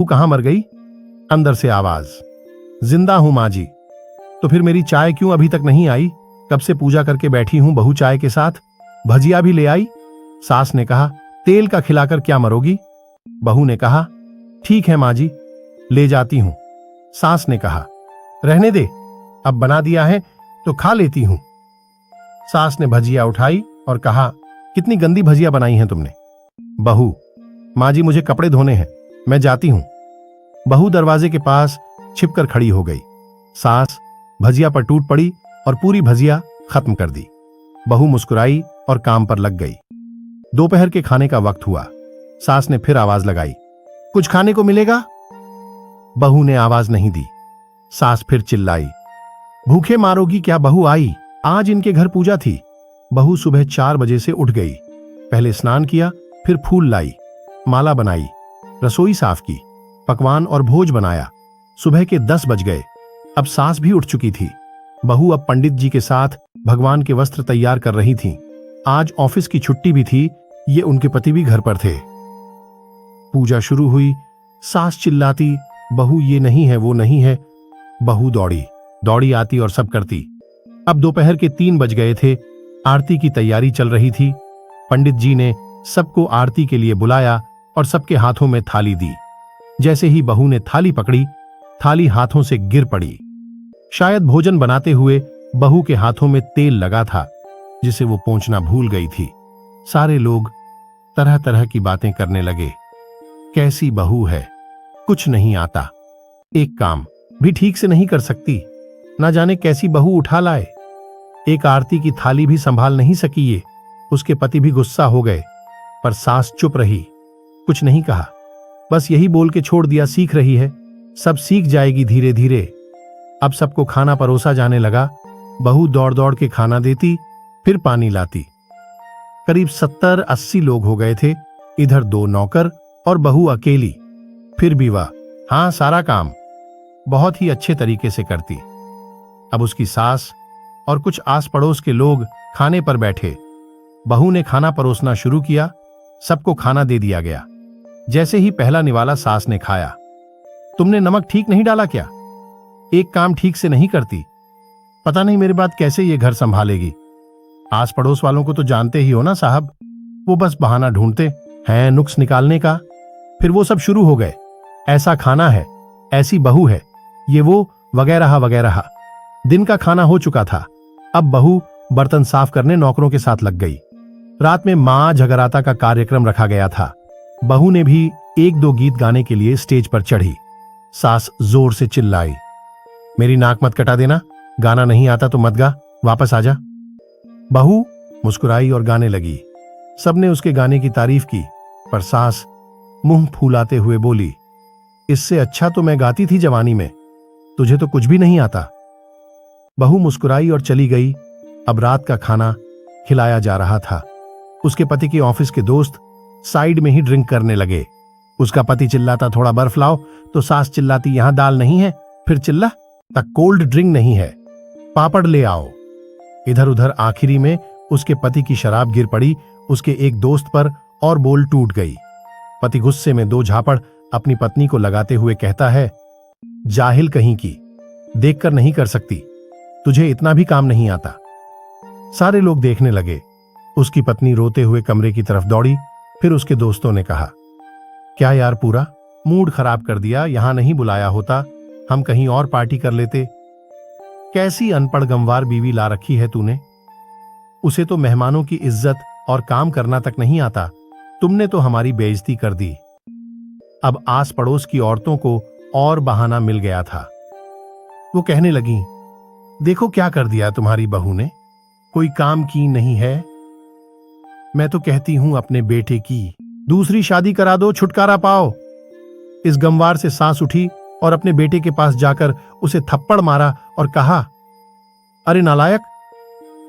बहू कहाँ मर गई? अंदर से आवाज, जिंदा हूं माँ जी। तो फिर मेरी चाय क्यों अभी तक नहीं आई? कब से पूजा करके बैठी हूं बहू चाय के साथ। भजिया भी ले आई? सास ने कहा, तेल का खिलाकर क्या मरोगी? बहू ने कहा, ठीक है माँ जी, ले जाती हूं। सास ने कहा, रहने दे, अब बना दिया है तो खा लेती हूं। सास ने भजिया उठाई और कहा, कितनी गंदी भजिया बनाई है तुमने। बहू, माँ जी मुझे कपड़े धोने हैं, मैं जाती हूं। बहू दरवाजे के पास छिपकर खड़ी हो गई। सास भजिया पर टूट पड़ी और पूरी भजिया खत्म कर दी। बहू मुस्कुराई और काम पर लग गई। दोपहर के खाने का वक्त हुआ। सास ने फिर आवाज लगाई, कुछ खाने को मिलेगा? बहू ने आवाज नहीं दी। सास फिर चिल्लाई, भूखे मारोगी क्या? बहू आई, आज इनके घर पूजा थी। बहू सुबह 4 बजे से उठ गई। पहले स्नान किया, फिर फूल लाई, माला बनाई, रसोई साफ की, पकवान और भोज बनाया। सुबह के 10 बज गए। अब सास भी उठ चुकी थी। बहू अब पंडित जी के साथ भगवान के वस्त्र तैयार कर रही थी। आज ऑफिस की छुट्टी भी थी, ये उनके पति भी घर पर थे। पूजा शुरू हुई। सास चिल्लाती, बहू ये नहीं है, वो नहीं है। बहू दौड़ी दौड़ी आती और सब करती। अब दोपहर के 3 बज गए थे। आरती की तैयारी चल रही थी। पंडित जी ने सबको आरती के लिए बुलाया और सबके हाथों में थाली दी। जैसे ही बहू ने थाली पकड़ी, थाली हाथों से गिर पड़ी। शायद भोजन बनाते हुए बहू के हाथों में तेल लगा था, जिसे वो पोंछना भूल गई थी। सारे लोग तरह तरह की बातें करने लगे। कैसी बहू है, कुछ नहीं आता, एक काम भी ठीक से नहीं कर सकती, ना जाने कैसी बहू उठा लाए। एक आरती की थाली भी संभाल नहीं सकी ये। उसके पति भी गुस्सा हो गए, पर सास चुप रही, कुछ नहीं कहा, बस यही बोल के छोड़ दिया, सीख रही है, सब सीख जाएगी धीरे धीरे। अब सबको खाना परोसा जाने लगा। बहू दौड़ दौड़ के खाना देती, फिर पानी लाती। करीब 70-80 लोग हो गए थे। इधर 2 नौकर और बहू अकेली। फिर भी वह, हाँ, सारा काम बहुत ही अच्छे तरीके से करती। अब उसकी सास और कुछ आस पड़ोस के लोग खाने पर बैठे। बहू ने खाना परोसना शुरू किया। सबको खाना दे दिया गया। जैसे ही पहला निवाला सास ने खाया, तुमने नमक ठीक नहीं डाला क्या? एक काम ठीक से नहीं करती, पता नहीं मेरे बाद कैसे ये घर संभालेगी। आस पड़ोस वालों को तो जानते ही हो ना साहब, वो बस बहाना ढूंढते हैं नुक्स निकालने का। फिर वो सब शुरू हो गए, ऐसा खाना है, ऐसी बहू है, ये वो वगैरह वगैरह। दिन का खाना हो चुका था। अब बहू बर्तन साफ करने नौकरों के साथ लग गई। रात में मां जगराता का कार्यक्रम रखा गया था। बहू ने भी 1-2 गीत गाने के लिए स्टेज पर चढ़ी। सास जोर से चिल्लाई, मेरी नाक मत कटा देना, गाना नहीं आता तो मत गा, वापस आ जा। बहू मुस्कुराई और गाने लगी। सबने उसके गाने की तारीफ की, पर सास मुंह फूलाते हुए बोली, इससे अच्छा तो मैं गाती थी जवानी में, तुझे तो कुछ भी नहीं आता। बहू मुस्कुराई और चली गई। अब रात का खाना खिलाया जा रहा था। उसके पति के ऑफिस के दोस्त साइड में ही ड्रिंक करने लगे। उसका पति चिल्लाता, थोड़ा बर्फ लाओ, तो सास चिल्लाती, यहां दाल नहीं है, फिर चिल्ला तक कोल्ड ड्रिंक नहीं है, पापड़ ले आओ। इधर उधर आखिरी में उसके पति की शराब गिर पड़ी उसके एक दोस्त पर और बोल टूट गई। पति गुस्से में 2 झापड़ अपनी पत्नी को लगाते हुए कहता है, जाहिल कहीं की, देखकर नहीं कर सकती, तुझे इतना भी काम नहीं आता। सारे लोग देखने लगे। उसकी पत्नी रोते हुए कमरे की तरफ दौड़ी। फिर उसके दोस्तों ने कहा, क्या यार, पूरा मूड खराब कर दिया, यहां नहीं बुलाया होता, हम कहीं और पार्टी कर लेते। कैसी अनपढ़ गंवार बीवी ला रखी है तूने, उसे तो मेहमानों की इज्जत और काम करना तक नहीं आता, तुमने तो हमारी बेइज्जती कर दी। अब आस पड़ोस की औरतों को और बहाना मिल गया था। वो कहने लगी, देखो क्या कर दिया तुम्हारी बहू ने, कोई काम की नहीं है। मैं तो कहती हूं अपने बेटे की दूसरी शादी करा दो, छुटकारा पाओ। इस गंवार से सास उठी और अपने बेटे के पास जाकर उसे थप्पड़ मारा और कहा, अरे नालायक,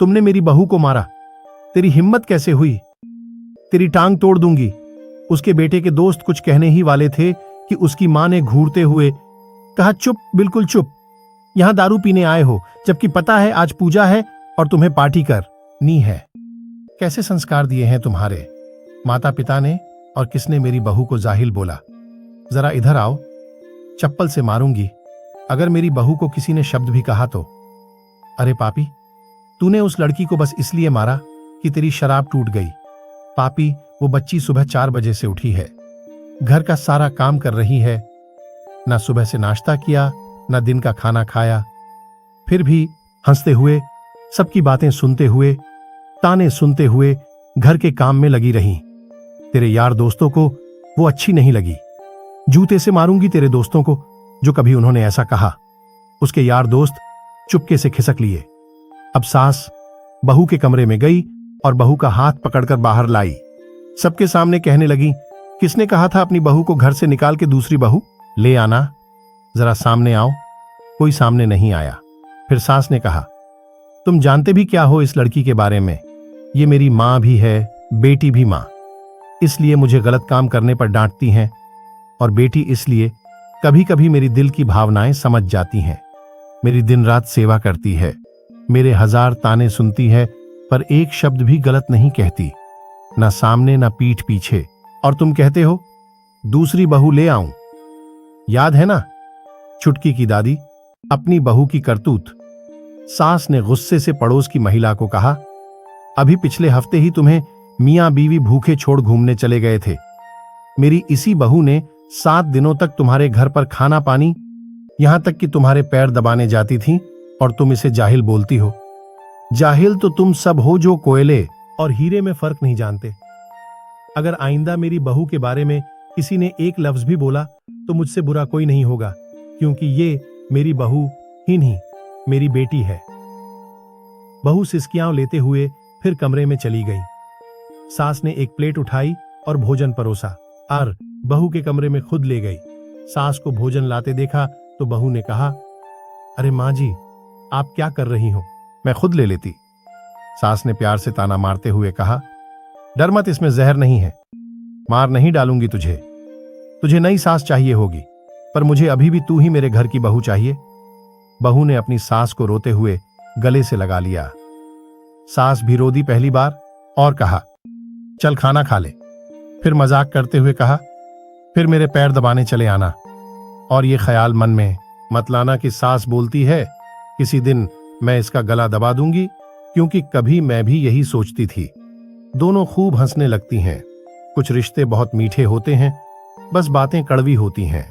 तुमने मेरी बहू को मारा, तेरी हिम्मत कैसे हुई, तेरी टांग तोड़ दूंगी। उसके बेटे के दोस्त कुछ कहने ही वाले थे कि उसकी मां ने घूरते हुए कहा, चुप, बिल्कुल चुप, यहां दारू पीने आए हो, जबकि पता है आज पूजा है और तुम्हें पार्टी करनी है। कैसे संस्कार दिए हैं तुम्हारे माता पिता ने, और किसने मेरी बहू को जाहिल बोला। जरा इधर आओ, चप्पल से मारूंगी अगर मेरी बहू को किसी ने शब्द भी कहा तो। अरे पापी, तूने उस लड़की को बस इसलिए मारा कि तेरी शराब टूट गई। पापी, वो बच्ची सुबह 4 बजे से उठी है, घर का सारा काम कर रही है, ना सुबह से नाश्ता किया ना दिन का खाना खाया, फिर भी हंसते हुए, सबकी बातें सुनते हुए, ताने सुनते हुए घर के काम में लगी रही। तेरे यार दोस्तों को वो अच्छी नहीं लगी। जूते से मारूंगी तेरे दोस्तों को जो कभी उन्होंने ऐसा कहा। उसके यार दोस्त चुपके से खिसक लिए। अब सास बहू के कमरे में गई और बहू का हाथ पकड़कर बाहर लाई। सबके सामने कहने लगी, किसने कहा था अपनी बहू को घर से निकाल के दूसरी बहू ले आना? जरा सामने आओ। कोई सामने नहीं आया। फिर सास ने कहा, तुम जानते भी क्या हो इस लड़की के बारे में? ये मेरी मां भी है, बेटी भी मां, इसलिए मुझे गलत काम करने पर डांटती हैं, और बेटी इसलिए कभी कभी मेरी दिल की भावनाएं समझ जाती हैं। मेरी दिन रात सेवा करती है, मेरे 1000 ताने सुनती है, पर एक शब्द भी गलत नहीं कहती, ना सामने ना पीठ पीछे। और तुम कहते हो दूसरी बहू ले आऊं? याद है ना छुटकी की दादी, अपनी बहू की करतूत? सास ने गुस्से से पड़ोस की महिला को कहा, अभी पिछले हफ्ते ही तुम्हें मियां बीवी भूखे छोड़ घूमने चले गए थे। मेरी इसी बहू ने 7 दिनों तक तुम्हारे घर पर खाना पानी, यहां तक कि तुम्हारे पैर दबाने जाती थी, और तुम इसे जाहिल बोलती हो। जाहिल तो तुम सब हो जो कोयले और हीरे में फर्क नहीं जानते। अगर आइंदा मेरी बहू के बारे में किसी ने एक लफ्ज भी बोला तो मुझसे बुरा कोई नहीं होगा, क्योंकि ये मेरी बहू ही नहीं, मेरी बेटी है। बहू सिसकियां लेते हुए फिर कमरे में चली गई। सास ने एक प्लेट उठाई और भोजन परोसा और बहू के कमरे में खुद ले गई। सास को भोजन लाते देखा तो बहू ने कहा, अरे मां जी, आप क्या कर रही हो? मैं खुद ले लेती। सास ने प्यार से ताना मारते हुए कहा, डर मत, इसमें जहर नहीं है, मार नहीं डालूंगी तुझे। तुझे नई सास चाहिए होगी, पर मुझे अभी भी तू ही मेरे घर की बहू चाहिए। बहू ने अपनी सास को रोते हुए गले से लगा लिया। सास भी रो दी पहली बार और कहा, चल खाना खा ले। फिर मजाक करते हुए कहा, फिर मेरे पैर दबाने चले आना, और ये ख्याल मन में मत लाना कि सास बोलती है किसी दिन मैं इसका गला दबा दूंगी, क्योंकि कभी मैं भी यही सोचती थी। दोनों खूब हंसने लगती हैं। कुछ रिश्ते बहुत मीठे होते हैं, बस बातें कड़वी होती हैं।